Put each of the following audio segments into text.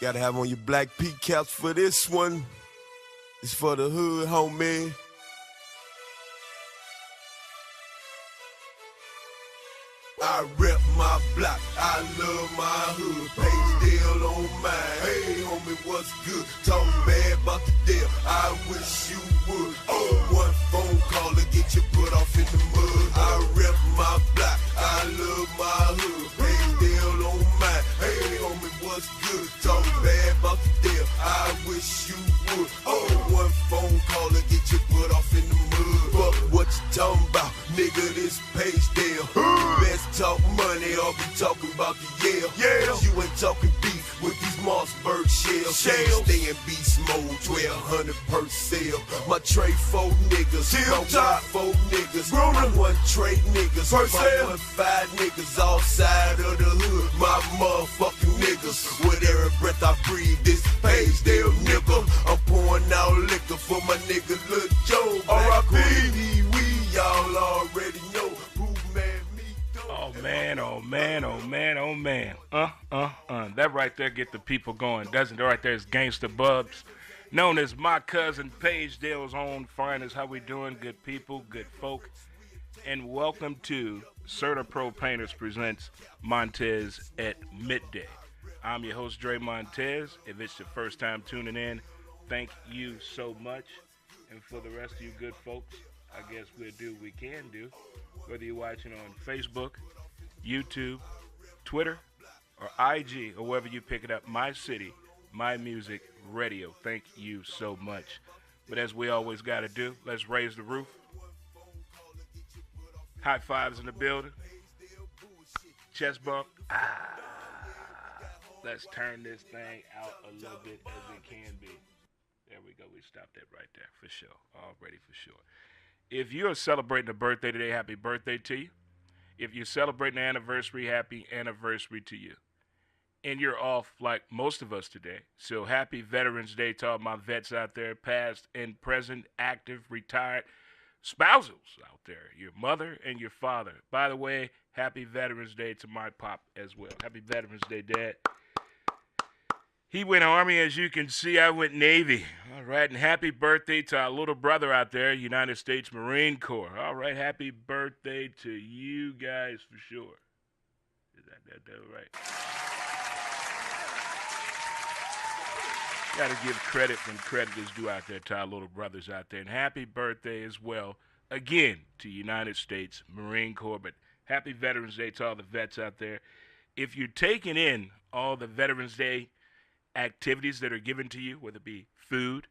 Gotta have on your black peak caps for this one. It's for the hood, homie. I rep my block, I love my hood. Page deal on mine. Hey, homie, what's good? Talk bad about the deal. I wish you would. Oh, one phone call to get you put off in the mud. I rep my block, I love my hood. Page deal on mine. Hey, homie, what's good? Talk bad about the deal. I wish you would. Oh, one phone call to get you put off in the mud. Fuck what you talking about, nigga? This page deal. Best talk money, or be talking about the Yale. Yeah, you ain't talking beef with these Mossberg shells. Stay in beast mode, 1200 per sale. My trade four niggas, my top four niggas. My one trade niggas, my 1-5 niggas outside of the hood. My motherfucking niggas, with every breath I breathe, this page deal nigga. I'm pouring out liquor for my nigga Lil Joe. R.I.P. We y'all already know who made me go. Oh man, oh man, oh man, oh man. That right there get the people going, doesn't it? Right there is Gangsta Bubs, known as my cousin Page Dale's own finest. How we doing, good people, good folk? And welcome to Certa Pro Painters presents Montes at Midday. I'm your host, Dre Montez. If it's your first time tuning in, thank you so much. And for the rest of you good folks, I guess we'll do what we can do. Whether you're watching on Facebook, YouTube, Twitter, or IG, or wherever you pick it up, My City, My Music, Radio. Thank you so much. But as we always got to do, let's raise the roof. High fives in the building. Chest bump. Let's turn this thing out a little bit as it can be. There we go. We stopped that right there for sure. Already for sure. If you're celebrating a birthday today, happy birthday to you. If you're celebrating an anniversary, happy anniversary to you. And you're off like most of us today. So happy Veterans Day to all my vets out there, past and present, active, retired, spousals out there, your mother and your father. By the way, happy Veterans Day to my pop as well. Happy Veterans Day, Dad. He went Army, as you can see. I went Navy. All right, and happy birthday to our little brother out there, United States Marine Corps. All right, happy birthday to you guys for sure. Is that right? Got to give credit when credit is due out there to our little brothers out there. And happy birthday as well, again, to United States Marine Corps. But happy Veterans Day to all the vets out there. If you're taking in all the Veterans Day activities that are given to you, whether it be food,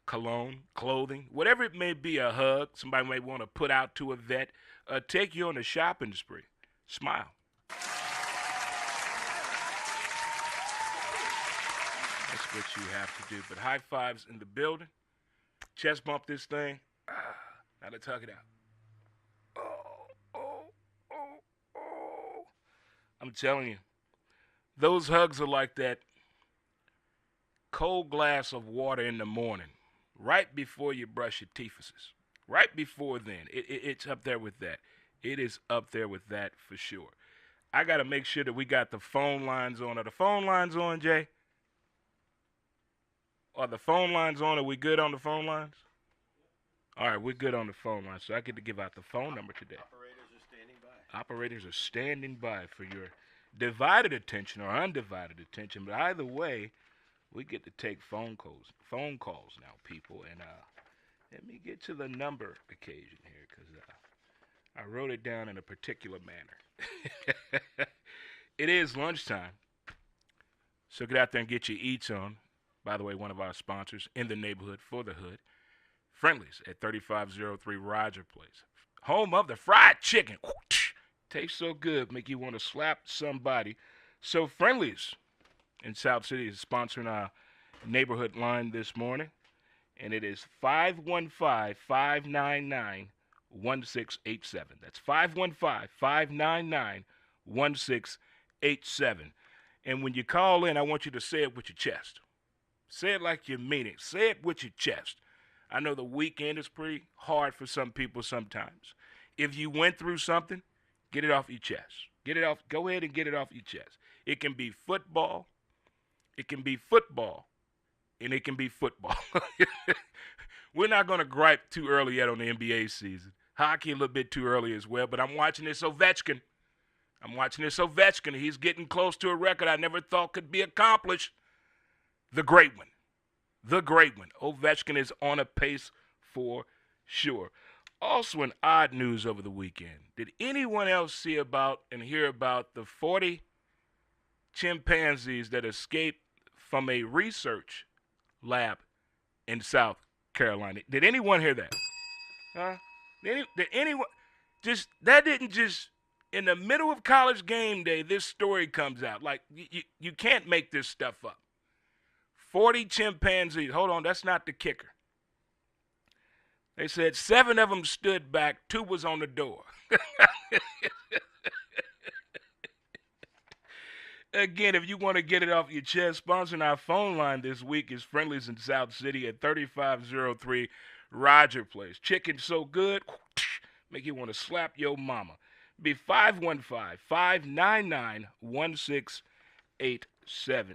cologne, clothing, whatever it may be, a hug somebody may want to put out to a vet, take you on a shopping spree. Smile. That's what you have to do. But high fives in the building. Chest bump this thing. Now let's hug it out. Oh. I'm telling you, those hugs are like that cold glass of water in the morning, right before you brush your teeth. Right before then. It's up there with that. It is up there with that for sure. I got to make sure that we got the phone lines on. Are the phone lines on, Jay? Are the phone lines on? Are we good on the phone lines? All right, we're good on the phone lines. So I get to give out the phone number today. Operators are standing by. Operators are standing by for your divided attention or undivided attention. But either way, we get to take phone calls now, people. And let me get to the number occasion here because I wrote it down in a particular manner. It is lunchtime, so get out there and get your eats on. By the way, one of our sponsors in the neighborhood for the hood, Friendlies at 3503 Roger Place. Home of the fried chicken. Tastes so good, make you want to slap somebody. So Friendlies in South City is sponsoring our neighborhood line this morning, and it is 515-599-1687. That's 515-599-1687. And when you call in, I want you to say it with your chest. Say it like you mean it. Say it with your chest. I know the weekend is pretty hard for some people sometimes. If you went through something, get it off your chest. Get it off. Go ahead and get it off your chest. It can be football. It can be football, and it can be football. We're not going to gripe too early yet on the NBA season. Hockey a little bit too early as well, but I'm watching this Ovechkin. He's getting close to a record I never thought could be accomplished. The great one. Ovechkin is on a pace for sure. Also in odd news over the weekend, did anyone else see about and hear about the 40 chimpanzees that escaped from a research lab in South Carolina? Did anyone hear that? Huh? Did anyone that didn't just in the middle of college game day, this story comes out. Like, you can't make this stuff up. 40 chimpanzees. Hold on, that's not the kicker. They said 7 of them stood back, 2 was on the door. Again, if you want to get it off your chest, sponsoring our phone line this week is Friendly's in South City at 3503 Roger Place. Chicken so good, make you want to slap your mama. Be 515-599-1687.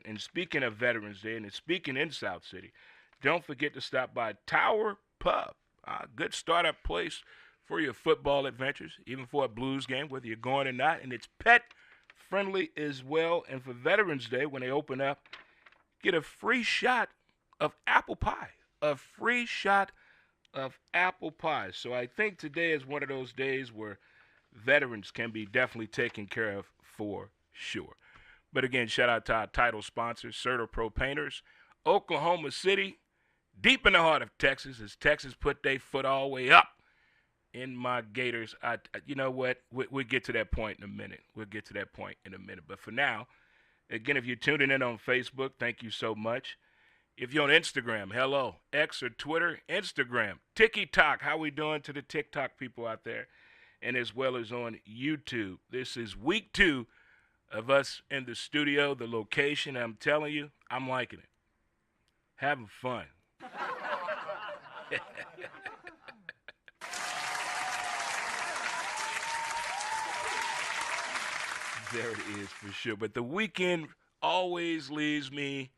And speaking of Veterans Day and speaking in South City, don't forget to stop by Tower Pub, a good startup place for your football adventures, even for a Blues game, whether you're going or not. And it's pet friendly as well. And for Veterans Day, when they open up, get a free shot of apple pie. So I think today is one of those days where veterans can be definitely taken care of for sure. But again, shout out to our title sponsors, CertaPro Painters, Oklahoma City, deep in the heart of Texas, as Texas put their foot all the way up in my Gators. You know what? We'll get to that point in a minute. But for now, again, if you're tuning in on Facebook, thank you so much. If you're on Instagram, hello. X or Twitter, Instagram, TikTok. How we doing to the TikTok people out there? And as well as on YouTube. This is week 2 of us in the studio, the location. I'm telling you, I'm liking it. Having fun. There it is for sure. But the weekend always leaves me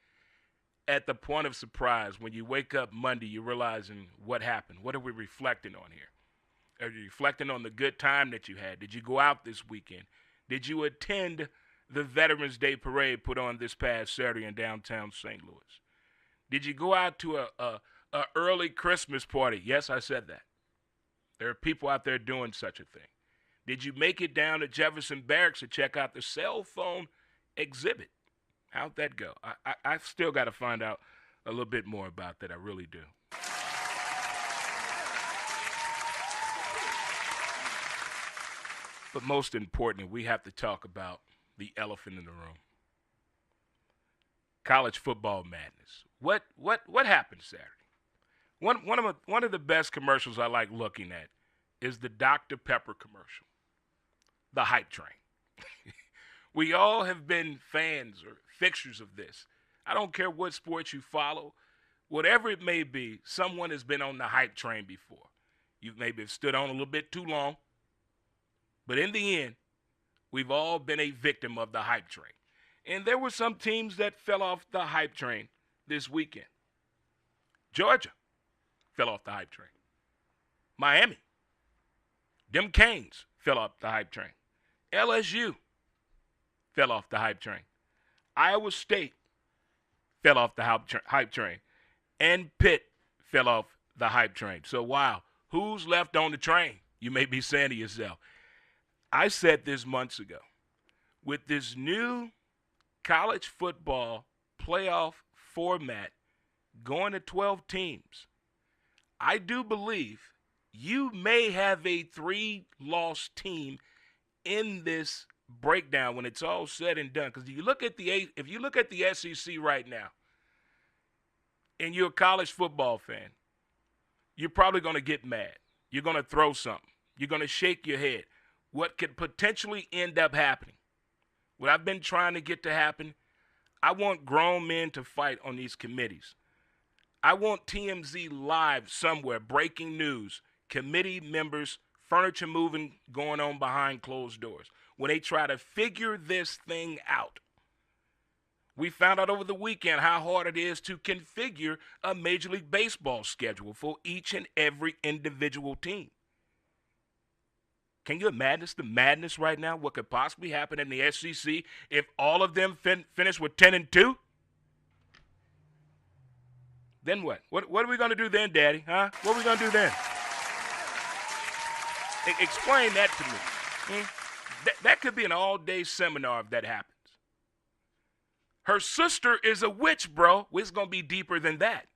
at the point of surprise. When you wake up Monday, you're realizing what happened. What are we reflecting on here? Are you reflecting on the good time that you had? Did you go out this weekend? Did you attend the Veterans Day Parade put on this past Saturday in downtown St. Louis? Did you go out to a early Christmas party? Yes, I said that. There are people out there doing such a thing. Did you make it down to Jefferson Barracks to check out the cell phone exhibit? How'd that go? I've still got to find out a little bit more about that. I really do. But most importantly, we have to talk about the elephant in the room. College football madness. What happened Saturday? One of the best commercials I like looking at is the Dr. Pepper commercial, the hype train. We all have been fans or fixtures of this. I don't care what sports you follow. Whatever it may be, someone has been on the hype train before. You maybe have stood on a little bit too long. But in the end, we've all been a victim of the hype train. And there were some teams that fell off the hype train this weekend. Georgia fell off the hype train. Miami, them Canes fell off the hype train. LSU fell off the hype train. Iowa State fell off the hype train. And Pitt fell off the hype train. So, wow, who's left on the train? You may be saying to yourself. I said this months ago. With this new college football playoff format going to 12 teams, I do believe you may have a 3-loss team in this breakdown when it's all said and done. Because if you look at the SEC right now, and you're a college football fan, you're probably going to get mad. You're going to throw something. You're going to shake your head. What could potentially end up happening? What I've been trying to get to happen, I want grown men to fight on these committees. I want TMZ live somewhere, breaking news, committee members, furniture moving going on behind closed doors. When they try to figure this thing out, We found out over the weekend how hard it is to configure a Major League Baseball schedule for each and every individual team. Can you imagine the madness right now? What could possibly happen in the SEC if all of them finish with 10-2? Then what? What are we going to do then, Daddy? Huh? What are we going to do then? Explain that to me. That could be an all-day seminar if that happens. Her sister is a witch, bro. It's going to be deeper than that.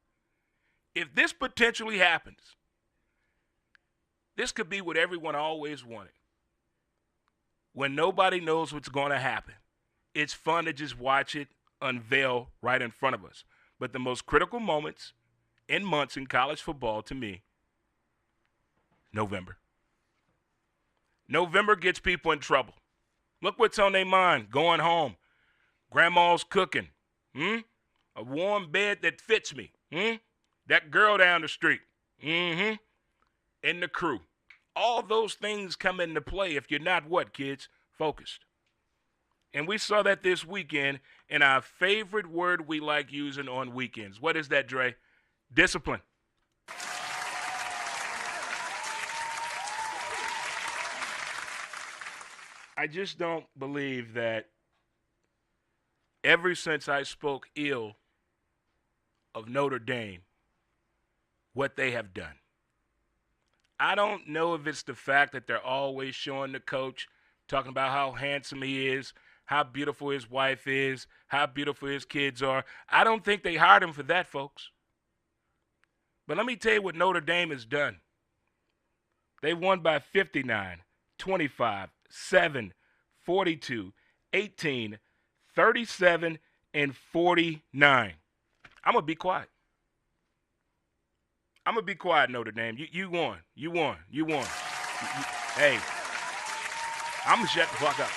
If this potentially happens, this could be what everyone always wanted. When nobody knows what's going to happen, it's fun to just watch it unveil right in front of us. But the most critical moments in months in college football, to me, November. November gets people in trouble. Look what's on their mind. Going home. Grandma's cooking. A warm bed that fits me. That girl down the street. And the crew. All those things come into play if you're not what, kids? Focused. And we saw that this weekend in our favorite word we like using on weekends. What is that, Dre? Discipline. I just don't believe that ever since I spoke ill of Notre Dame, what they have done. I don't know if it's the fact that they're always showing the coach, talking about how handsome he is, how beautiful his wife is, how beautiful his kids are. I don't think they hired him for that, folks. But let me tell you what Notre Dame has done. They won by 59, 25, 7, 42, 18, 37, and 49. I'm going to be quiet. I'm going to be quiet, Notre Dame. You won. You won. You won. Hey, I'm going to shut the fuck up.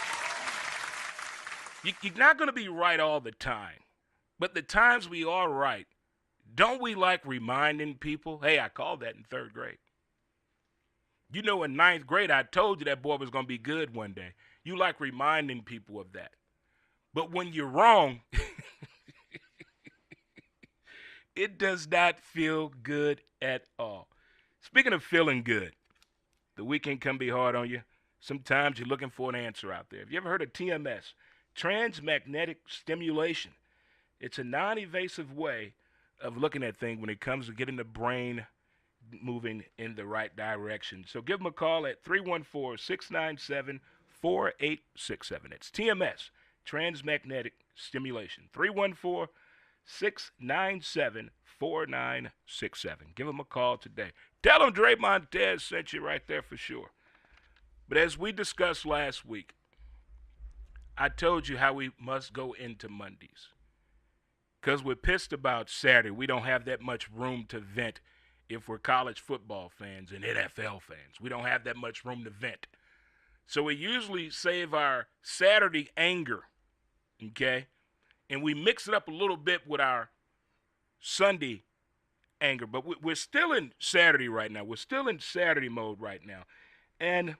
You're not going to be right all the time. But the times we are right, don't we like reminding people, hey, I called that in 3rd grade. You know, in 9th grade, I told you that boy was going to be good one day. You like reminding people of that. But when you're wrong, it does not feel good at all. Speaking of feeling good, the weekend can be hard on you. Sometimes you're looking for an answer out there. Have you ever heard of TMS? Transmagnetic stimulation. It's a non-invasive way of looking at things when it comes to getting the brain moving in the right direction. So give them a call at 314-697-4867. It's TMS, Transmagnetic Stimulation. 314-697-4967. Give them a call today. Tell them Dre Montez sent you right there for sure. But as we discussed last week, I told you how we must go into Mondays. Because we're pissed about Saturday. We don't have that much room to vent if we're college football fans and NFL fans. We don't have that much room to vent. So we usually save our Saturday anger, okay? And we mix it up a little bit with our Sunday anger. But we're still in Saturday right now. We're still in Saturday mode right now. And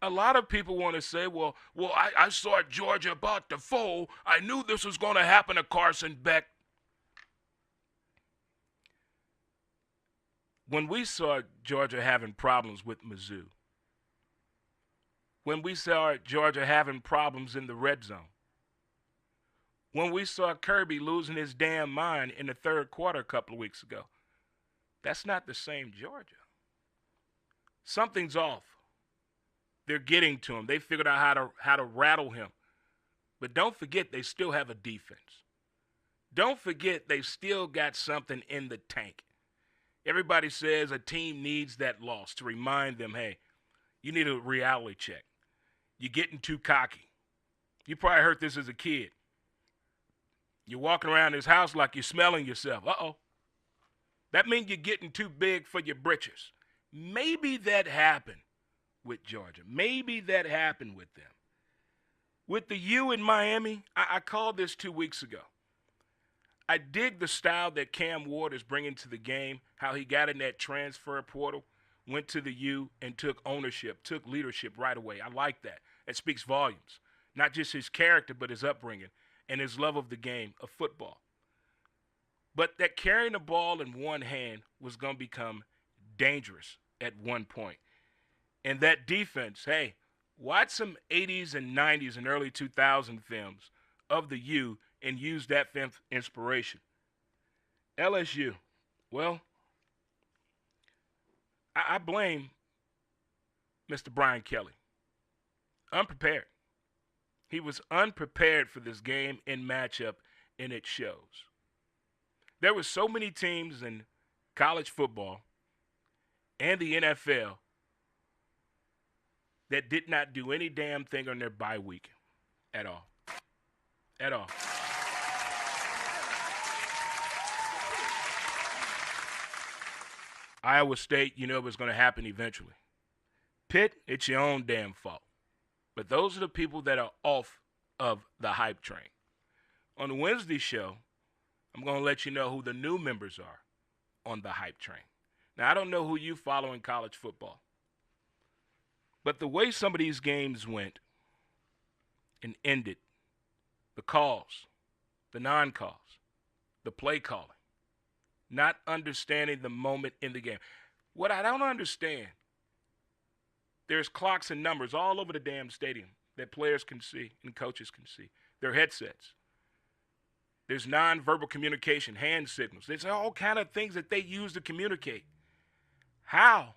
a lot of people want to say, well, I saw Georgia about to fold. I knew this was going to happen to Carson Beck. When we saw Georgia having problems with Mizzou, when we saw Georgia having problems in the red zone, when we saw Kirby losing his damn mind in the 3rd quarter a couple of weeks ago, that's not the same Georgia. Something's off. They're getting to him. They figured out how to rattle him. But don't forget they still have a defense. Don't forget they still got something in the tank. Everybody says a team needs that loss to remind them, hey, you need a reality check. You're getting too cocky. You probably heard this as a kid. You're walking around this house like you're smelling yourself. Uh-oh. That means you're getting too big for your britches. Maybe that happened with Georgia. Maybe that happened with them. With the U in Miami, I called this 2 weeks ago. I dig the style that Cam Ward is bringing to the game, how he got in that transfer portal, went to the U, and took ownership, took leadership right away. I like that. It speaks volumes. Not just his character, but his upbringing. and his love of the game of football. But that carrying the ball in one hand was going to become dangerous at one point. And that defense, hey, watch some 80s and 90s and early 2000 films of the U and use that film for inspiration. LSU, well, I blame Mr. Brian Kelly. Unprepared. He was unprepared for this game and matchup, and it shows. There were so many teams in college football and the NFL that did not do any damn thing on their bye week at all. At all. Iowa State, you know what's going to happen eventually. Pitt, it's your own damn fault. But those are the people that are off of the hype train. On the Wednesday show, I'm going to let you know who the new members are on the hype train. Now, I don't know who you follow in college football. But the way some of these games went and ended, the calls, the non-calls, the play calling, not understanding the moment in the game. What I don't understand, there's clocks and numbers all over the damn stadium that players can see and coaches can see. Their headsets. There's nonverbal communication, hand signals. There's all kind of things that they use to communicate. How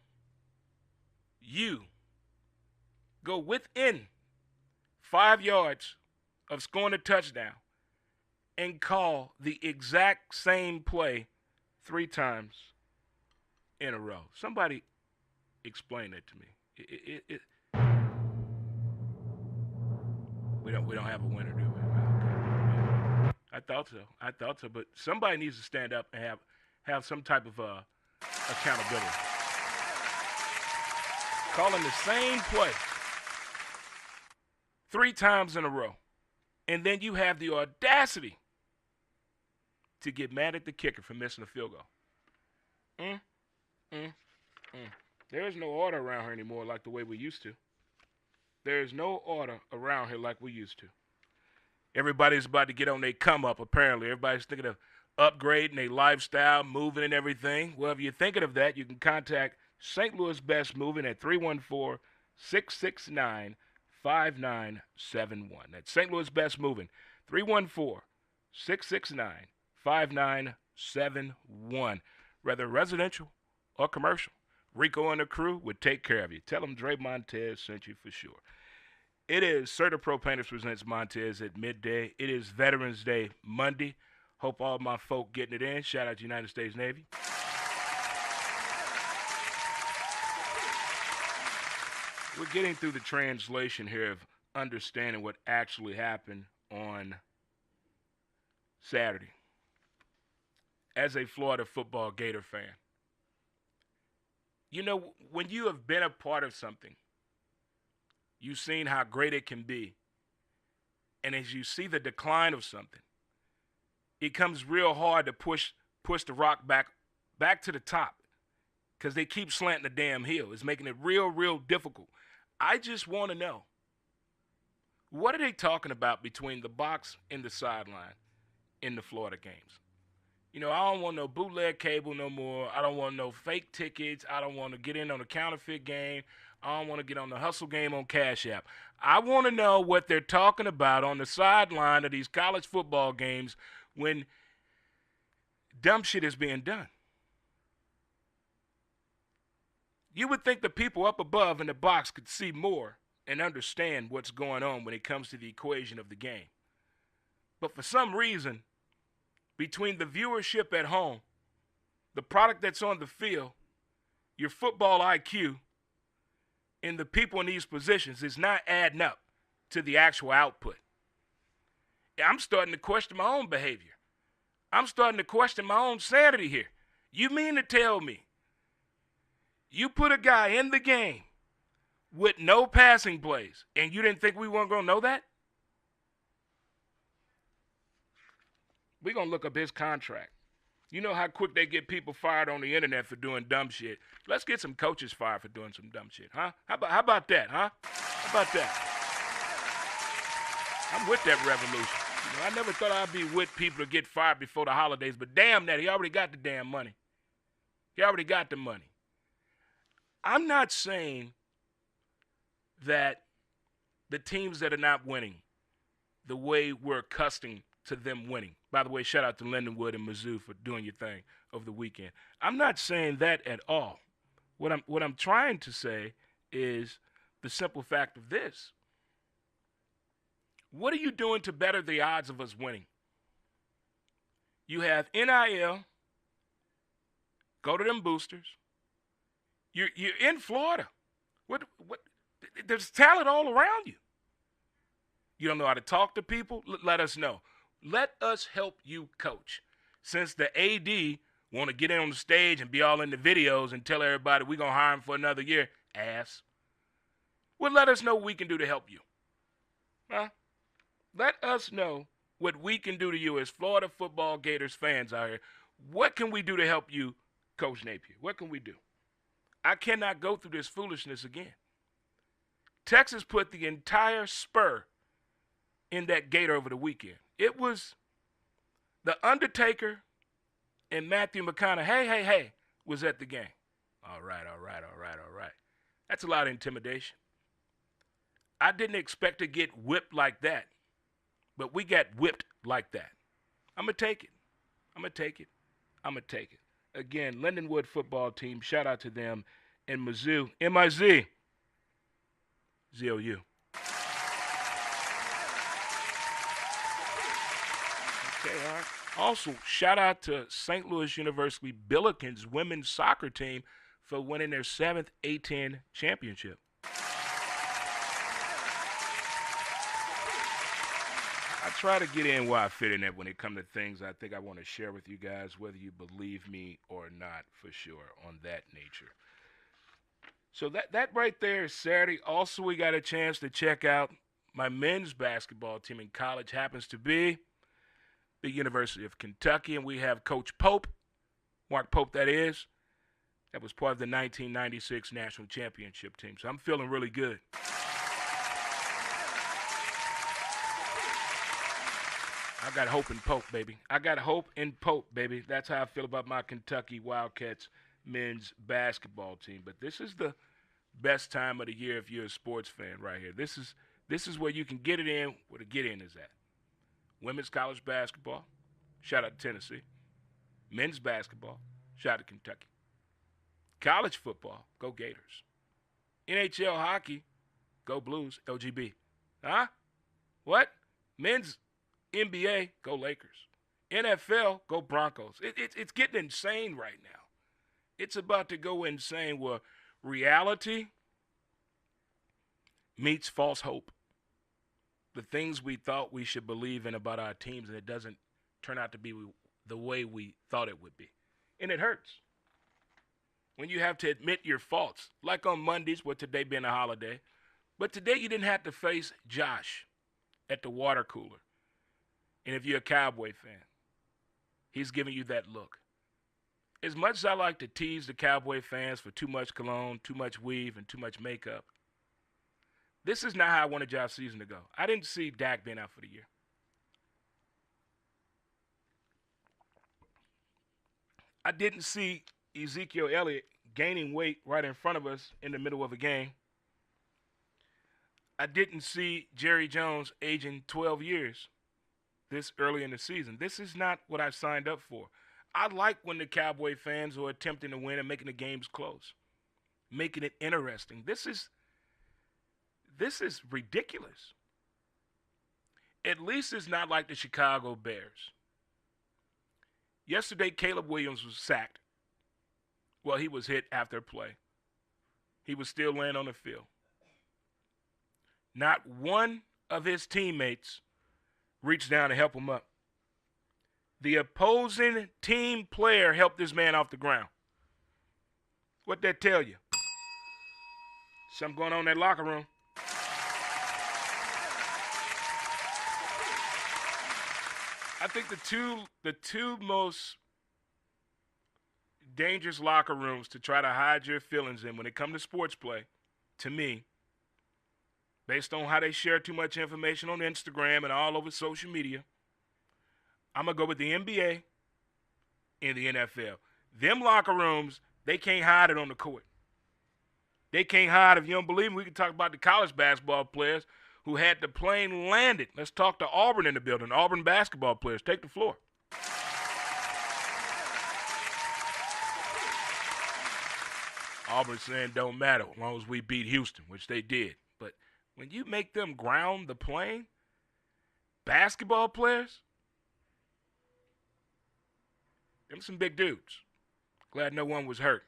you go within 5 yards of scoring a touchdown and call the exact same play 3 times in a row. Somebody explain that to me. We don't have a winner, do we? Okay. I thought so, but somebody needs to stand up and have some type of accountability. Calling the same play 3 times in a row. And then you have the audacity to get mad at the kicker for missing a field goal. There is no order around here anymore like the way we used to. There is no order around here like we used to. Everybody's about to get on their come up, apparently. Everybody's thinking of upgrading their lifestyle, moving and everything. Well, if you're thinking of that, you can contact St. Louis Best Moving at 314-669-5971. That's St. Louis Best Moving, 314-669-5971. Whether residential or commercial, Rico and the crew would take care of you. Tell them Dre Montez sent you for sure. It is Certapro Painters presents Montes at midday. It is Veterans Day Monday. Hope all my folk getting it in. Shout out to United States Navy. We're getting through the translation here of understanding what actually happened on Saturday. As a Florida football Gator fan, you know, when you have been a part of something, you've seen how great it can be. And as you see the decline of something, it comes real hard to push the rock back to the top because they keep slanting the damn hill. It's making it real difficult. I just want to know, what are they talking about between the box and the sideline in the Florida games? You know, I don't want no bootleg cable no more. I don't want no fake tickets. I don't want to get in on a counterfeit game. I don't want to get on the hustle game on Cash App. I want to know what they're talking about on the sideline of these college football games when dumb shit is being done. You would think the people up above in the box could see more and understand what's going on when it comes to the equation of the game. But for some reason, between the viewership at home, the product that's on the field, your football IQ, and the people in these positions is not adding up to the actual output. I'm starting to question my own behavior. I'm starting to question my own sanity here. You mean to tell me you put a guy in the game with no passing plays and you didn't think we weren't going to know that? We're going to look up his contract. You know how quick they get people fired on the internet for doing dumb shit. Let's get some coaches fired for doing some dumb shit, huh? How about that, huh? How about that? I'm with that revolution. You know, I never thought I'd be with people to get fired before the holidays, but damn that, he already got the damn money. He already got the money. I'm not saying that the teams that are not winning the way we're accustomed to them winning. By the way, shout out to Lindenwood and Mizzou for doing your thing over the weekend. I'm not saying that at all. What I'm trying to say is the simple fact of this. What are you doing to better the odds of us winning? You have NIL. Go to them boosters. You're in Florida. What? There's talent all around you. You don't know how to talk to people? Let us know. Let us help you coach. Since the AD want to get in on the stage and be all in the videos and tell everybody we're going to hire him for another year, ass. Well, let us know what we can do to help you. Huh? Let us know what we can do to you as Florida football Gators fans out here. What can we do to help you, Coach Napier? What can we do? I cannot go through this foolishness again. Texas put the entire spur in that Gator over the weekend. It was the Undertaker and Matthew McConaughey, hey, was at the game. All right. That's a lot of intimidation. I didn't expect to get whipped like that, but we got whipped like that. I'm going to take it. Again, Lindenwood football team, shout out to them. And Mizzou, M-I-Z, Z-O-U. Okay, all right. Also, shout out to St. Louis University Billikens women's soccer team for winning their 7th A-10 championship. I try to get in where I fit in it when it comes to things I think I want to share with you guys, whether you believe me or not, for sure, on that nature. So that right there is Saturday. Also, we got a chance to check out my men's basketball team in college. Happens to be the University of Kentucky, and we have Coach Pope, Mark Pope that is. That was part of the 1996 national championship team. So I'm feeling really good. I got hope in Pope, baby. That's how I feel about my Kentucky Wildcats men's basketball team. But this is the best time of the year if you're a sports fan right here. This is where you can get it in, where the get in is at. Women's college basketball, shout out to Tennessee. Men's basketball, shout out to Kentucky. College football, go Gators. NHL hockey, go Blues, LGB. Huh? What? Men's NBA, go Lakers. NFL, go Broncos. It's getting insane right now. It's about to go insane where reality meets false hope. The things we thought we should believe in about our teams, and it doesn't turn out to be the way we thought it would be. And it hurts. When you have to admit your faults, like on Mondays, with today being a holiday. But today you didn't have to face Josh at the water cooler. And if you're a Cowboy fan, he's giving you that look. As much as I like to tease the Cowboy fans for too much cologne, too much weave, and too much makeup, this is not how I wanted y'all's season to go. I didn't see Dak being out for the year. I didn't see Ezekiel Elliott gaining weight right in front of us in the middle of a game. I didn't see Jerry Jones aging 12 years this early in the season. This is not what I signed up for. I like when the Cowboy fans are attempting to win and making the games close, making it interesting. This is ridiculous. At least it's not like the Chicago Bears. Yesterday, Caleb Williams was sacked. Well, he was hit after a play. He was still laying on the field. Not one of his teammates reached down to help him up. The opposing team player helped this man off the ground. What'd that tell you? Something going on in that locker room. I think the two most dangerous locker rooms to try to hide your feelings in when it comes to sports play, to me, based on how they share too much information on Instagram and all over social media, I'm going to go with the NBA and the NFL. Them locker rooms, they can't hide it on the court. They can't hide. If you don't believe me, we can talk about the college basketball players who had the plane landed. Let's talk to Auburn in the building. Auburn basketball players, take the floor. Auburn saying don't matter as long as we beat Houston, which they did. But when you make them ground the plane, basketball players, them some big dudes. Glad no one was hurt.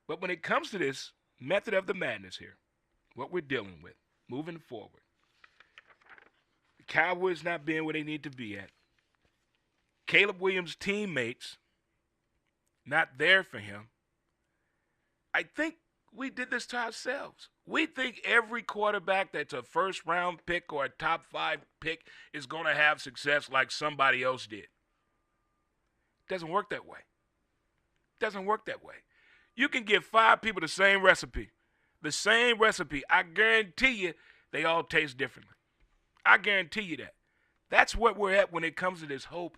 But when it comes to this method of the madness here, what we're dealing with, moving forward, the Cowboys not being where they need to be at, Caleb Williams' teammates not there for him, I think we did this to ourselves. We think every quarterback that's a first-round pick or a top 5 pick is going to have success like somebody else did. It doesn't work that way. It doesn't work that way. You can give 5 people the same recipe. The same recipe. I guarantee you they all taste differently. I guarantee you that. That's what we're at when it comes to this hope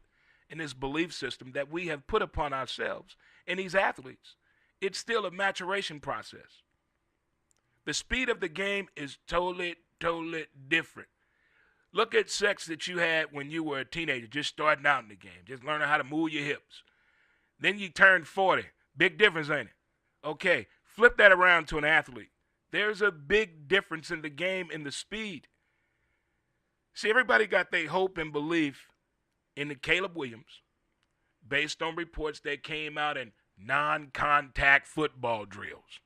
and this belief system that we have put upon ourselves and these athletes. It's still a maturation process. The speed of the game is totally different. Look at sex that you had when you were a teenager, just starting out in the game, just learning how to move your hips. Then you turned 40. Big difference, ain't it? Okay, flip that around to an athlete. There's a big difference in the game and the speed. See, everybody got their hope and belief in the Caleb Williams based on reports that came out in non-contact football drills.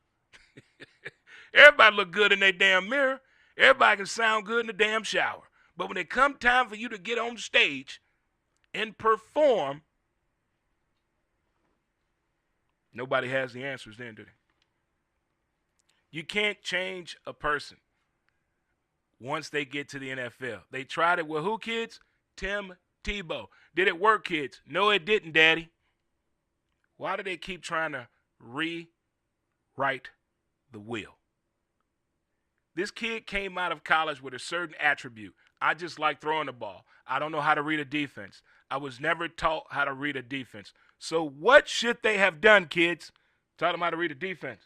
Everybody look good in their damn mirror. Everybody can sound good in the damn shower. But when it come time for you to get on stage and perform, nobody has the answers then, do they? You can't change a person once they get to the NFL. They tried it with who, kids? Tim Tebow. Did it work, kids? No, it didn't, Daddy. Why do they keep trying to rewrite the wheel? This kid came out of college with a certain attribute. I just like throwing the ball. I don't know how to read a defense. I was never taught how to read a defense. So what should they have done, kids? Taught them how to read a defense.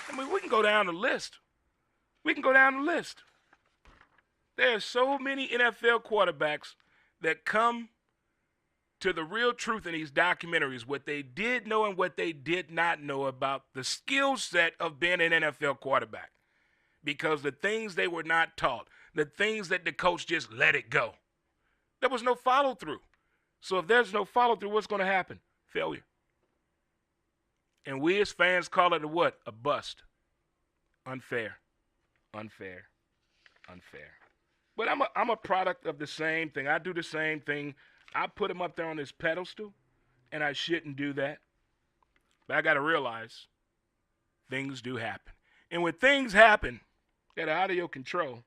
I mean, we can go down the list. There are so many NFL quarterbacks that come to the real truth in these documentaries, what they did know and what they did not know about the skill set of being an NFL quarterback. Because the things they were not taught, the things that the coach just let it go. There was no follow-through. So if there's no follow-through, what's going to happen? Failure. And we as fans call it a what? A bust. Unfair. But I'm a product of the same thing. I do the same thing. I put him up there on this pedestal, and I shouldn't do that. But I got to realize things do happen. And when things happen that are out of your control,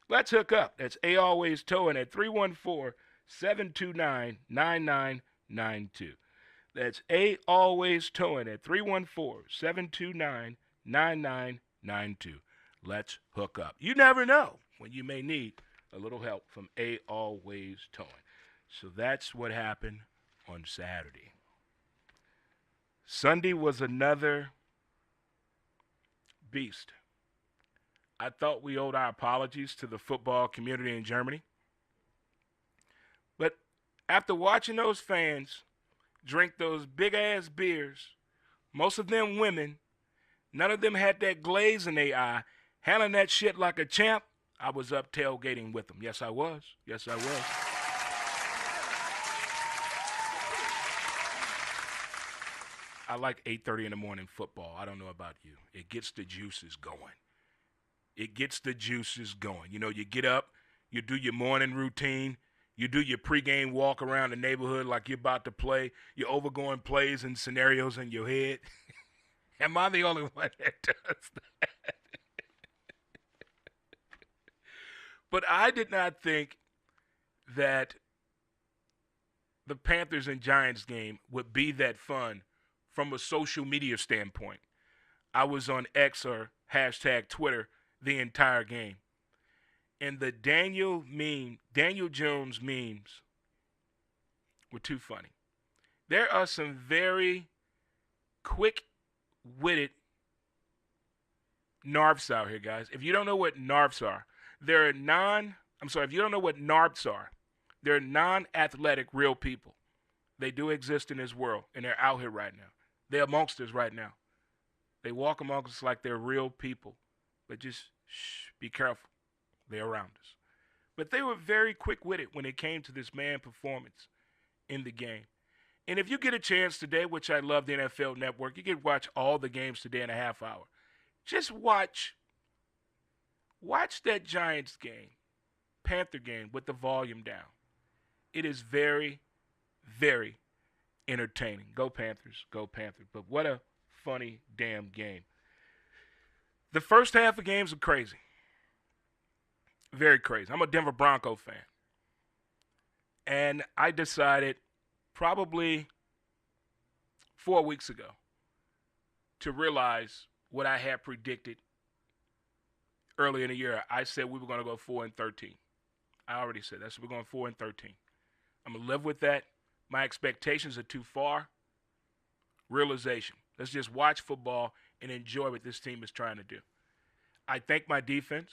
let's hook up. That's A Always Towing at 314-729-9992. That's A Always Towing at 314-729-9992. Let's hook up. You never know when you may need a little help from A Always Towing. So that's what happened on Saturday. Sunday was another beast. I thought we owed our apologies to the football community in Germany. But after watching those fans drink those big-ass beers, most of them women, none of them had that glaze in their eye, handling that shit like a champ, I was up tailgating with them. Yes, I was. I like 8:30 in the morning football. I don't know about you. It gets the juices going. You know, you get up, you do your morning routine, you do your pregame walk around the neighborhood like you're about to play. You're overgoing plays and scenarios in your head. Am I the only one that does that? But I did not think that the Panthers and Giants game would be that fun from a social media standpoint. I was on X or hashtag Twitter the entire game. And the Daniel Jones memes were too funny. There are some very quick-witted narfs out here, guys. If you don't know what narfs are, if you don't know what narps are, they're non-athletic real people. They do exist in this world, and they're out here right now. They're amongst us right now. They walk amongst us like they're real people. But just be careful. They're around us. But they were very quick-witted when it came to this man performance in the game. And if you get a chance today, which I love the NFL Network, you can watch all the games today in a half hour. Just watch that Giants game, Panther game with the volume down. It is very, very entertaining. Go Panthers, go Panthers. But what a funny damn game. The first half of games are crazy. Very crazy. I'm a Denver Bronco fan. And I decided probably 4 weeks ago to realize what I had predicted early in the year. I said we were going to go 4-13. I already said that. So we're going 4-13. I'm going to live with that. My expectations are too far. Realization. Let's just watch football and enjoy what this team is trying to do. I thank my defense.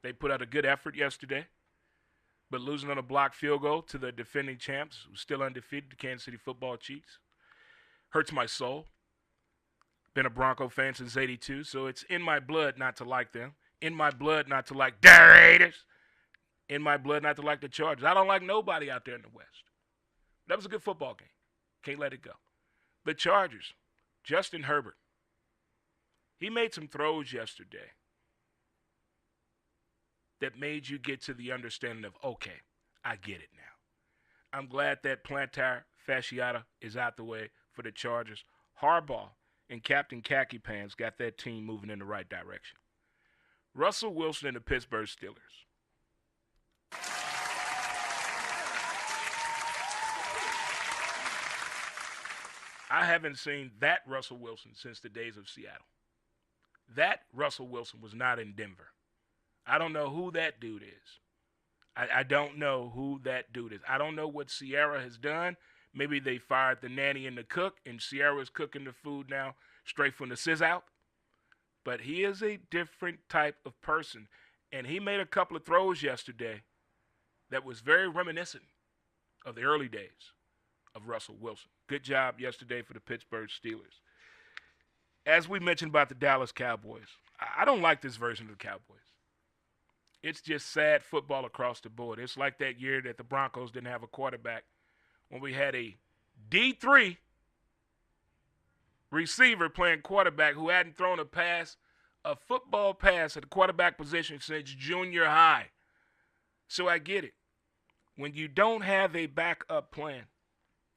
They put out a good effort yesterday. But losing on a blocked field goal to the defending champs, who's still undefeated, the Kansas City Football Chiefs, hurts my soul. Been a Bronco fan since '82, so it's in my blood not to like them. In my blood not to like the Raiders. In my blood not to like the Chargers. I don't like nobody out there in the West. That was a good football game. Can't let it go. The Chargers, Justin Herbert. He made some throws yesterday that made you get to the understanding of, okay, I get it now. I'm glad that plantar fasciata is out the way for the Chargers. Harbaugh and Captain Khaki Pants got that team moving in the right direction. Russell Wilson and the Pittsburgh Steelers. I haven't seen that Russell Wilson since the days of Seattle. That Russell Wilson was not in Denver. I don't know who that dude is. I don't know who that dude is. I don't know what Sierra has done. Maybe they fired the nanny and the cook, and Sierra's cooking the food now straight from the sizz out. But he is a different type of person. And he made a couple of throws yesterday that was very reminiscent of the early days of Russell Wilson. Good job yesterday for the Pittsburgh Steelers. As we mentioned about the Dallas Cowboys, I don't like this version of the Cowboys. It's just sad football across the board. It's like that year that the Broncos didn't have a quarterback when we had a D3 receiver playing quarterback who hadn't thrown a football pass at the quarterback position since junior high. So I get it. When you don't have a backup plan,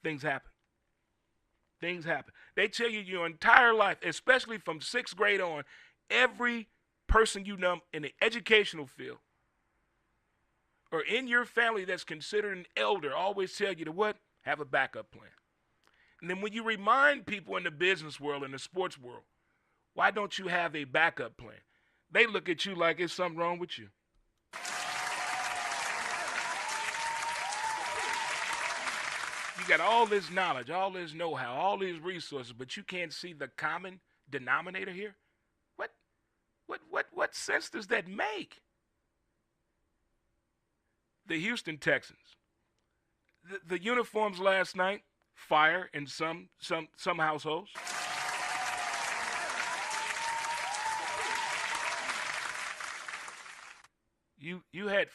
things happen. Things happen. They tell you your entire life, especially from 6th grade on, every person you know in the educational field or in your family that's considered an elder always tell you to what? Have a backup plan. And then when you remind people in the business world and the sports world, why don't you have a backup plan? They look at you like there's something wrong with you. You got all this knowledge, all this know-how, all these resources, but you can't see the common denominator here? What sense does that make? The Houston Texans. The uniforms last night, fire in some households. You had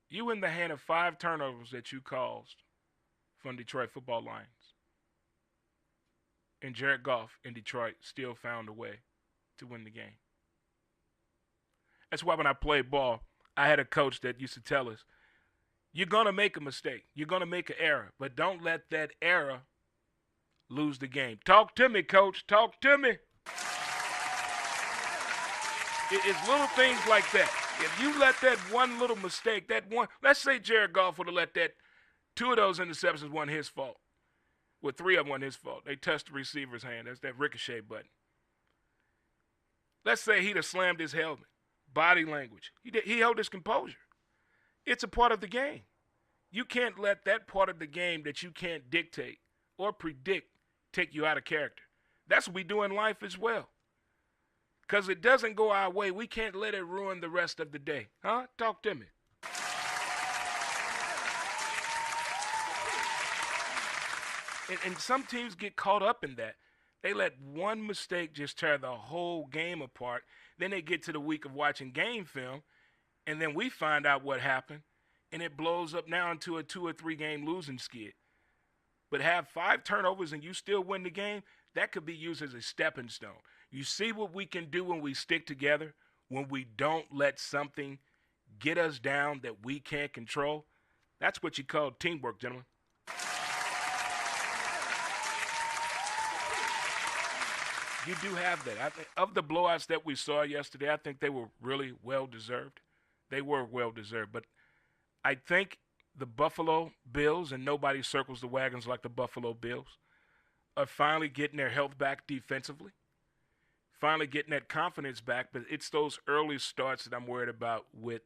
you in the hand of 5 turnovers that you caused from Detroit Football Lions. And Jared Goff in Detroit still found a way to win the game. That's why when I played ball, I had a coach that used to tell us, you're going to make a mistake. You're going to make an error. But don't let that error lose the game. Talk to me, coach. Talk to me. It's little things like that. If you let that one little mistake, let's say Jared Goff would have let 2 of those interceptions wasn't his fault. Well, 3 of them wasn't his fault. They touched the receiver's hand. That's that ricochet button. Let's say he'd have slammed his helmet. Body language. He held his composure. It's a part of the game. You can't let that part of the game that you can't dictate or predict take you out of character. That's what we do in life as well. Because it doesn't go our way, we can't let it ruin the rest of the day. Huh? Talk to me. And some teams get caught up in that. They let one mistake just tear the whole game apart. Then they get to the week of watching game film, and then we find out what happened, and it blows up now into a 2 or 3 game losing skid. But have 5 turnovers and you still win the game, that could be used as a stepping stone. You see what we can do when we stick together, when we don't let something get us down that we can't control? That's what you call teamwork, gentlemen. You do have that. I think of the blowouts that we saw yesterday, I think they were really well-deserved. They were well-deserved. But I think the Buffalo Bills, and nobody circles the wagons like the Buffalo Bills, are finally getting their health back defensively, finally getting that confidence back. But it's those early starts that I'm worried about with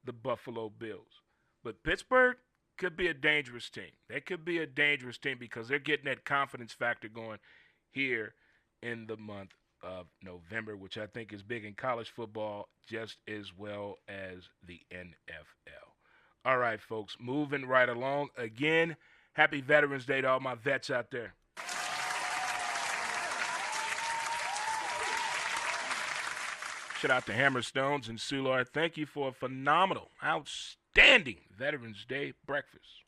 the Buffalo Bills. But Pittsburgh could be a dangerous team. They could be a dangerous team because they're getting that confidence factor going here in the month of November, which I think is big in college football just as well as the NFL. All right, folks, moving right along. Again, happy Veterans Day to all my vets out there. Shout out to Hammerstones and Soulard. Thank you for a phenomenal, outstanding Veterans Day breakfast.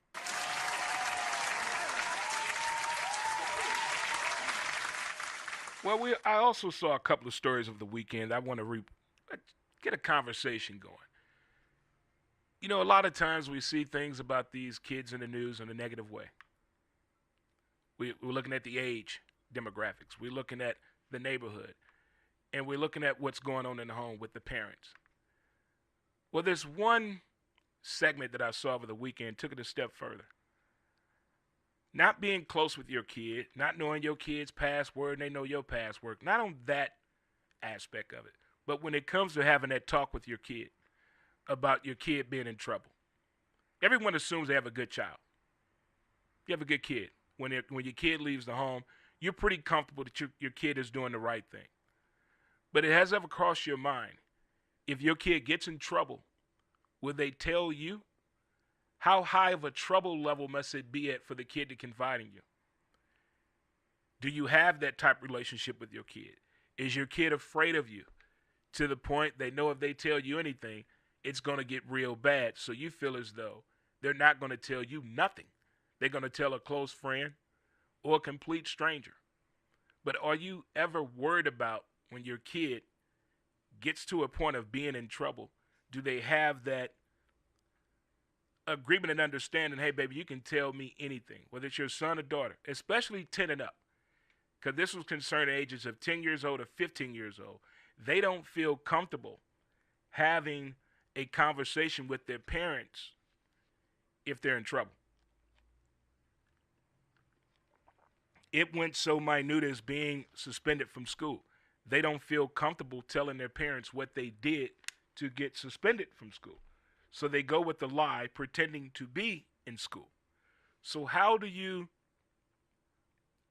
Well, I also saw a couple of stories of the weekend. I want to get a conversation going. You know, a lot of times we see things about these kids in the news in a negative way. We're looking at the age demographics. We're looking at the neighborhood. And we're looking at what's going on in the home with the parents. Well, there's one segment that I saw over the weekend, took it a step further. Not being close with your kid, not knowing your kid's password and they know your password, not on that aspect of it, but when it comes to having that talk with your kid about your kid being in trouble. Everyone assumes they have a good child. You have a good kid. When your kid leaves the home, you're pretty comfortable that your kid is doing the right thing. But it has ever crossed your mind, if your kid gets in trouble, will they tell you? How high of a trouble level must it be at for the kid to confide in you? Do you have that type of relationship with your kid? Is your kid afraid of you to the point they know if they tell you anything, it's going to get real bad, so you feel as though they're not going to tell you nothing? They're going to tell a close friend or a complete stranger. But are you ever worried about when your kid gets to a point of being in trouble, do they have that agreement and understanding, hey, baby, you can tell me anything, whether it's your son or daughter, especially 10 and up, because this was concerning ages of 10 years old or 15 years old. They don't feel comfortable having a conversation with their parents if they're in trouble. It went so minute as being suspended from school. They don't feel comfortable telling their parents what they did to get suspended from school. So they go with the lie, pretending to be in school. So how do you,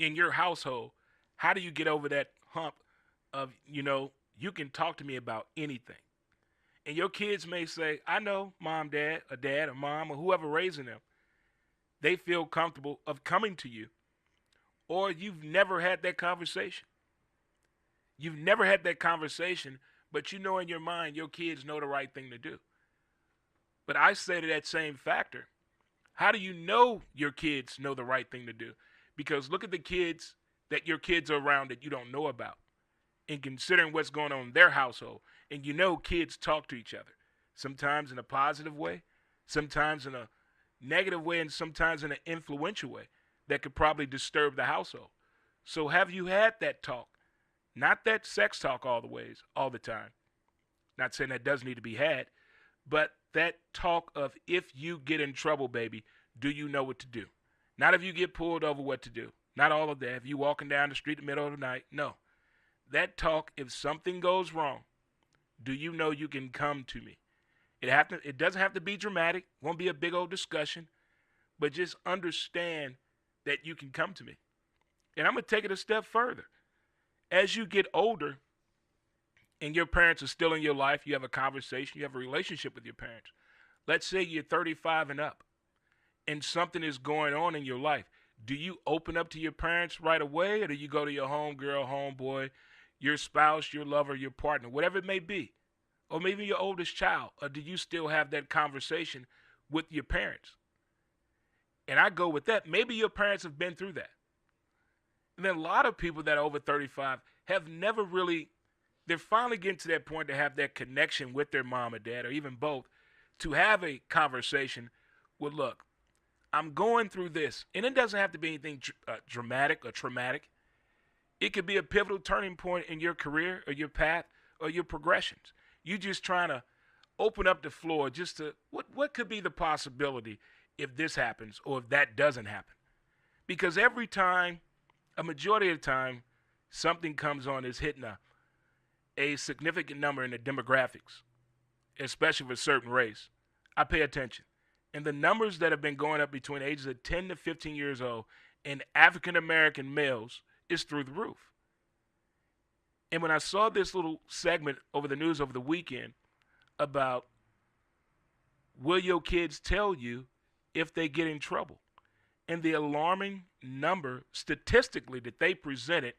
in your household, how do you get over that hump of, you can talk to me about anything? And your kids may say, I know mom, dad, or mom, or whoever raising them, they feel comfortable of coming to you. Or you've never had that conversation. You've never had that conversation, but you know in your mind your kids know the right thing to do. But I say to that same factor, how do you know your kids know the right thing to do? Because look at the kids that your kids are around that you don't know about, and considering what's going on in their household. And kids talk to each other, sometimes in a positive way, sometimes in a negative way, and sometimes in an influential way that could probably disturb the household. So have you had that talk? Not that sex talk all the time. Not saying that does need to be had, but that talk of if you get in trouble, baby, do you know what to do? Not if you get pulled over, what to do. Not all of that. If you walking down the street in the middle of the night, no. That talk, if something goes wrong, do you know you can come to me? It doesn't have to be dramatic. Won't be a big old discussion, but just understand that you can come to me. And I'm going to take it a step further. As you get older and your parents are still in your life, you have a conversation, you have a relationship with your parents. Let's say you're 35 and up and something is going on in your life. Do you open up to your parents right away, or do you go to your homegirl, homeboy, your spouse, your lover, your partner, whatever it may be, or maybe your oldest child, or do you still have that conversation with your parents? And I go with that. Maybe your parents have been through that. And then a lot of people that are over 35 have never really, they're finally getting to that point to have that connection with their mom or dad, or even both, to have a conversation with, look, I'm going through this. And it doesn't have to be anything dramatic or traumatic. It could be a pivotal turning point in your career or your path or your progressions. You just trying to open up the floor just to, what could be the possibility if this happens or if that doesn't happen? Because every time, a majority of the time, something comes on that's hitting a significant number in the demographics, especially for a certain race, I pay attention. And the numbers that have been going up between ages of 10 to 15 years old in African-American males is through the roof. And when I saw this little segment over the news over the weekend about, will your kids tell you if they get in trouble? And the alarming number statistically that they presented,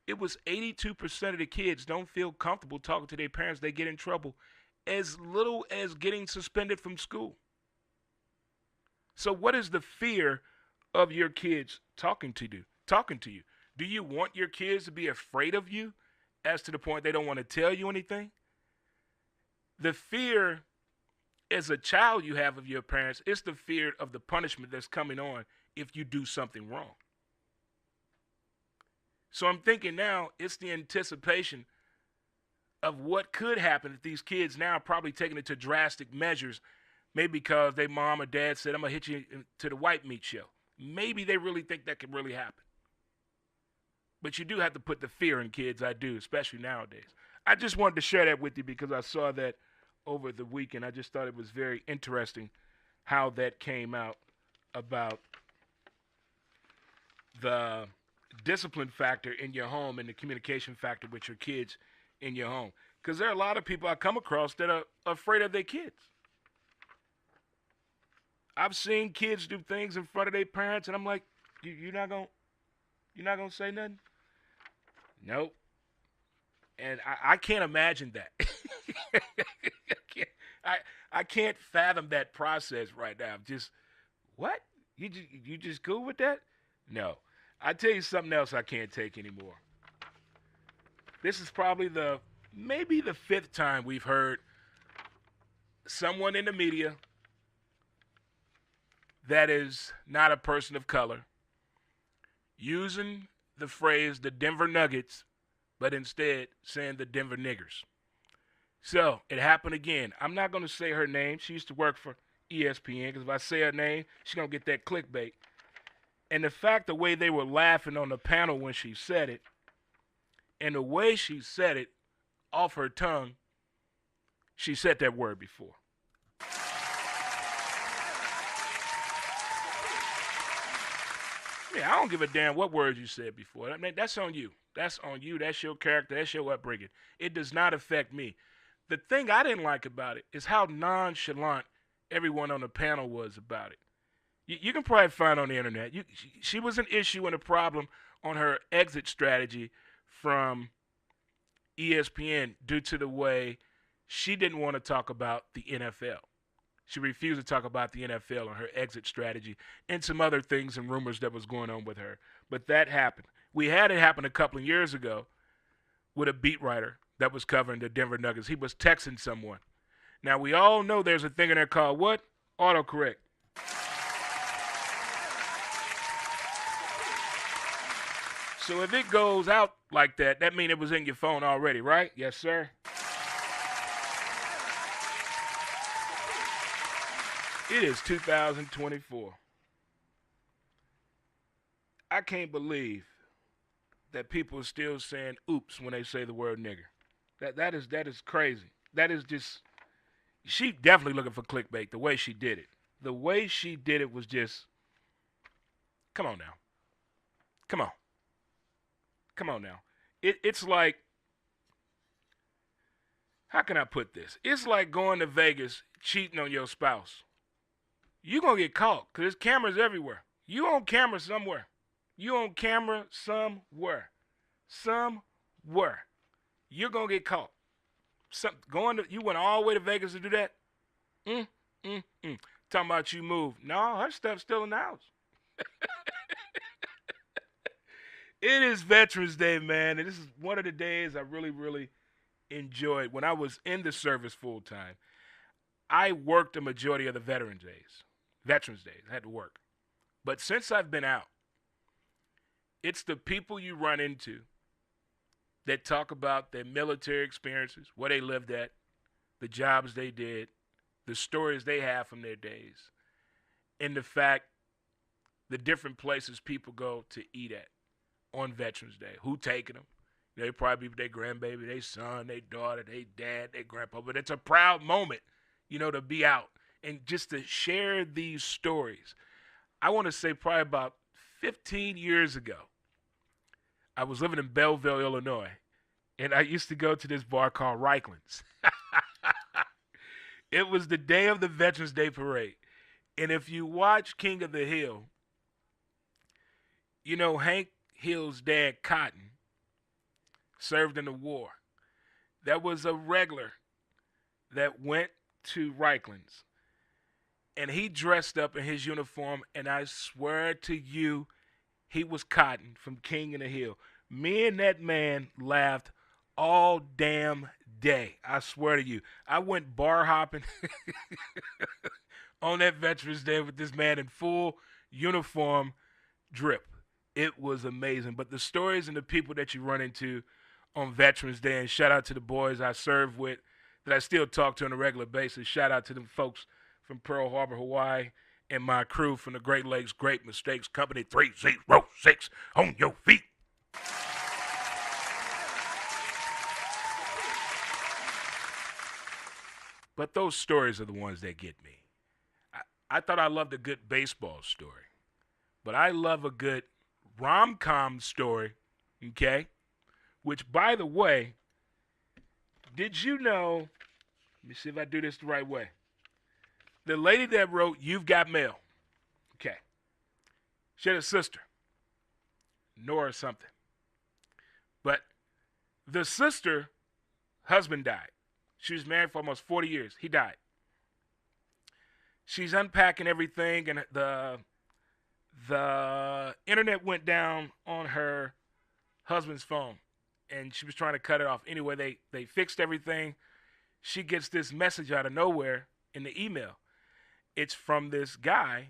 it was 82% of the kids don't feel comfortable talking to their parents. They get in trouble as little as getting suspended from school. So what is the fear of your kids talking to you? Do you want your kids to be afraid of you as to the point they don't want to tell you anything? The fear as a child you have of your parents is the fear of the punishment that's coming on if you do something wrong. So I'm thinking now it's the anticipation of what could happen if these kids now are probably taking it to drastic measures, maybe because their mom or dad said, I'm going to hit you to the white meat show. Maybe they really think that could really happen. But you do have to put the fear in kids, I do, especially nowadays. I just wanted to share that with you because I saw that over the weekend. I just thought it was very interesting how that came out about the discipline factor in your home and the communication factor with your kids in your home. Because there are a lot of people I come across that are afraid of their kids. I've seen kids do things in front of their parents, and I'm like, you're not gonna say nothing? Nope. And I can't imagine that. I can't fathom that process right now. Just, what? You just cool with that? No. I tell you something else I can't take anymore. This is probably maybe the fifth time we've heard someone in the media that is not a person of color using the phrase the Denver Nuggets, but instead saying the Denver Niggers. So it happened again. I'm not going to say her name. She used to work for ESPN, because if I say her name, she's going to get that clickbait. And the way they were laughing on the panel when she said it, and the way she said it off her tongue, she said that word before. Yeah, I don't give a damn what words you said before. I mean, that's on you. That's on you. That's your character. That's your upbringing. It does not affect me. The thing I didn't like about it is how nonchalant everyone on the panel was about it. You can probably find on the internet. She was an issue and a problem on her exit strategy from ESPN due to the way she didn't want to talk about the NFL. She refused to talk about the NFL and her exit strategy and some other things and rumors that was going on with her. But that happened. We had it happen a couple of years ago with a beat writer that was covering the Denver Nuggets. He was texting someone. Now, we all know there's a thing in there called what? Autocorrect. So if it goes out like that, that means it was in your phone already, right? Yes, sir. It is 2024. I can't believe that people are still saying oops when they say the word nigger. That is crazy. That is just she definitely looking for clickbait the way she did it. The way she did it was just come on now. Come on. Come on now. It's like how can I put this? It's like going to Vegas cheating on your spouse. You're going to get caught because there's cameras everywhere. You on camera somewhere. You on camera somewhere. Somewhere. You're going to get caught. You went all the way to Vegas to do that? Talking about you moved. No, her stuff's still in the house. It is Veterans Day, man, and this is one of the days I really, really enjoyed. When I was in the service full time, I worked a majority of the Veterans Days. I had to work. But since I've been out, it's the people you run into that talk about their military experiences, where they lived at, the jobs they did, the stories they have from their days, and the fact the different places people go to eat at on Veterans Day. Who taking them? They probably be their grandbaby, their son, their daughter, their dad, their grandpa. But it's a proud moment, to be out and just to share these stories. I want to say probably about 15 years ago, I was living in Belleville, Illinois, and I used to go to this bar called Reichland's. It was the day of the Veterans Day Parade. And if you watch King of the Hill, Hank Hill's dad, Cotton, served in the war. There was a regular that went to Reichland's, and he dressed up in his uniform, and I swear to you, he was Cotton from King of the Hill. Me and that man laughed all damn day. I swear to you. I went bar hopping on that Veterans Day with this man in full uniform drip. It was amazing. But the stories and the people that you run into on Veterans Day, and shout out to the boys I served with that I still talk to on a regular basis. Shout out to them folks from Pearl Harbor, Hawaii, and my crew from the Great Lakes Great Mistakes Company 306 on your feet. But those stories are the ones that get me. I thought I loved a good baseball story, but I love a good rom-com story, okay? Which, by the way, did you know, let me see if I do this the right way. The lady that wrote You've Got Mail, okay, she had a sister, Nora something. But the sister, husband died. She was married for almost 40 years. He died. She's unpacking everything, and the internet went down on her husband's phone, and she was trying to cut it off. Anyway, they fixed everything. She gets this message out of nowhere in the email. It's from this guy,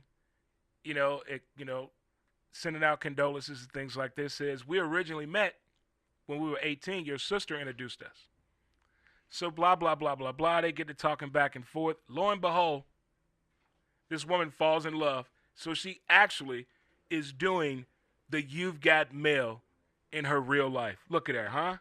sending out condolences and things like this. Says, we originally met when we were 18. Your sister introduced us. So blah, blah, blah, blah, blah. They get to talking back and forth. Lo and behold, this woman falls in love. So she actually is doing the You've Got Mail in her real life. Look at her, huh?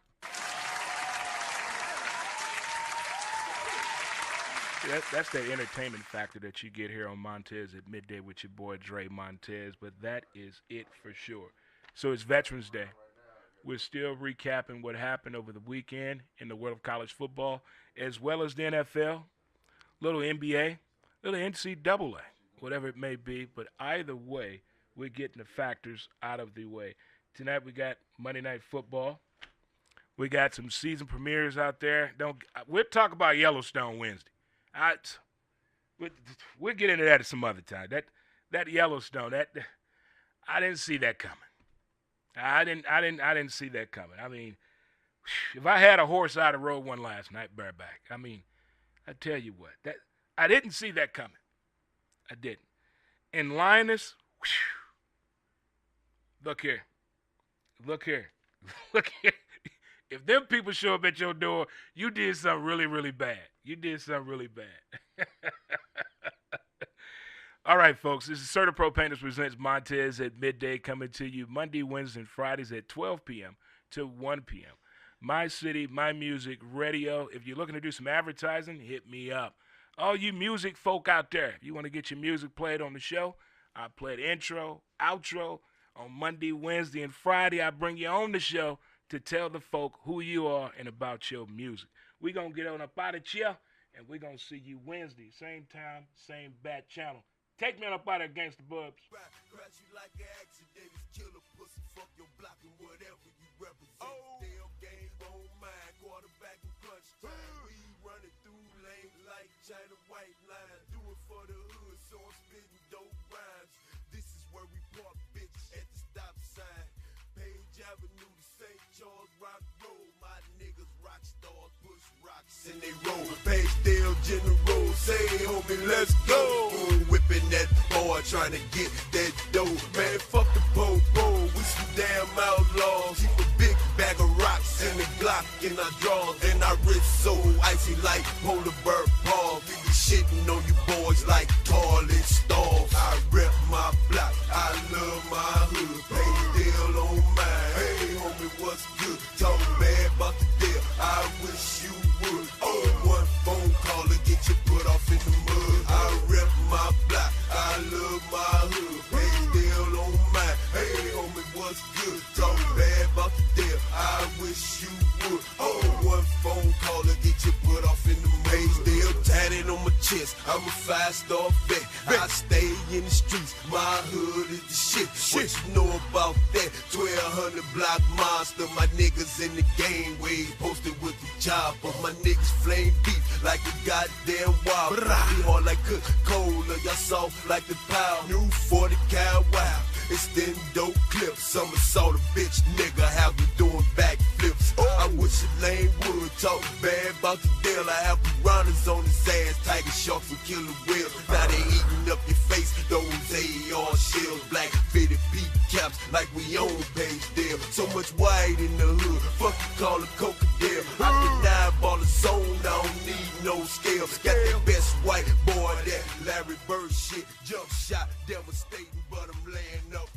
That's that entertainment factor that you get here on Montes at Midday with your boy Dre Montez. But that is it for sure. So it's Veterans Day. We're still recapping what happened over the weekend in the world of college football, as well as the NFL, little NBA, little NCAA, whatever it may be. But either way, we're getting the factors out of the way. Tonight we got Monday Night Football. We got some season premieres out there. We'll talk about Yellowstone Wednesday. We'll get into that at some other time. That Yellowstone, I didn't see that coming. I didn't see that coming. I mean, if I had a horse, I'd have rode one last night bareback. I mean, I tell you what, I didn't see that coming. I didn't. And Linus, look here. Look here. If them people show up at your door, you did something really, really bad. You did something really bad. All right, folks. This is Certa Propanus presents Montes at Midday, coming to you Monday, Wednesday, and Fridays at 12 p.m. to 1 p.m. My city, my music, radio. If you're looking to do some advertising, hit me up. All you music folk out there, if you want to get your music played on the show, I play the intro, outro on Monday, Wednesday, and Friday. I bring you on the show to tell the folk who you are and about your music. We're going to get on up out of here, and we're going to see you Wednesday, same time, same bat channel. Take me on up out of Gangsta Bubs. Crash you like an accident, killer pussy, fuck your block and whatever you represent. Damn game on mine, quarterback and crunch time. We running through lanes like China white line. Do it for the hood, so I'm spitting dope rhymes. This is where we park, bitch, at the stop sign. Page Avenue to St. Charles Rock Road. My niggas rock stars, push rocks and they roll. Page Dale General, say homie, let's go. Whipping that boy, trying to get that dough. Man, fuck the po-po, we some damn outlaws. Keep a big bag of rocks in the Glock in our drawers. And our wrist so icy like polar bear paws. We be shitting on you boys like toilet stalls. I rep my block, I love my hood. Pay deal on mine. Hey homie, what's good? Talk bad about the deal, I wish you would. Oh, one phone call to get you put off in the mud. I rep my block, I love my hood. Pay deal on mine. Hey homie, what's good? Talk bad about the deal, I wish you would. Oh, one phone call to get you put off in the mud. Page deal tatted on my chest, I'm a 5-star vet. I stay in the streets, my hood is the shit. What you know about that? 1200 block monster, my niggas in the game wave, posted with the chopper. My niggas flame beef like a goddamn wild. We hard like Coca-Cola, y'all soft like the power. New 40 cal wow, extend dope clips. I'm a sort of bitch nigga, have you doing backflips. I wish a lame would talk bad about the deal. I have piranhas on his ass, tiger sharks and killer whales. Now they eating up your face, those AR shells, black fitted peak caps like we own Page deal. So much white in the hood, fuck you call it crocodile. I can dive all the zone, I don't need no scale. Got that best white boy, that Larry Bird shit, jump shot, devastating, but I'm laying up.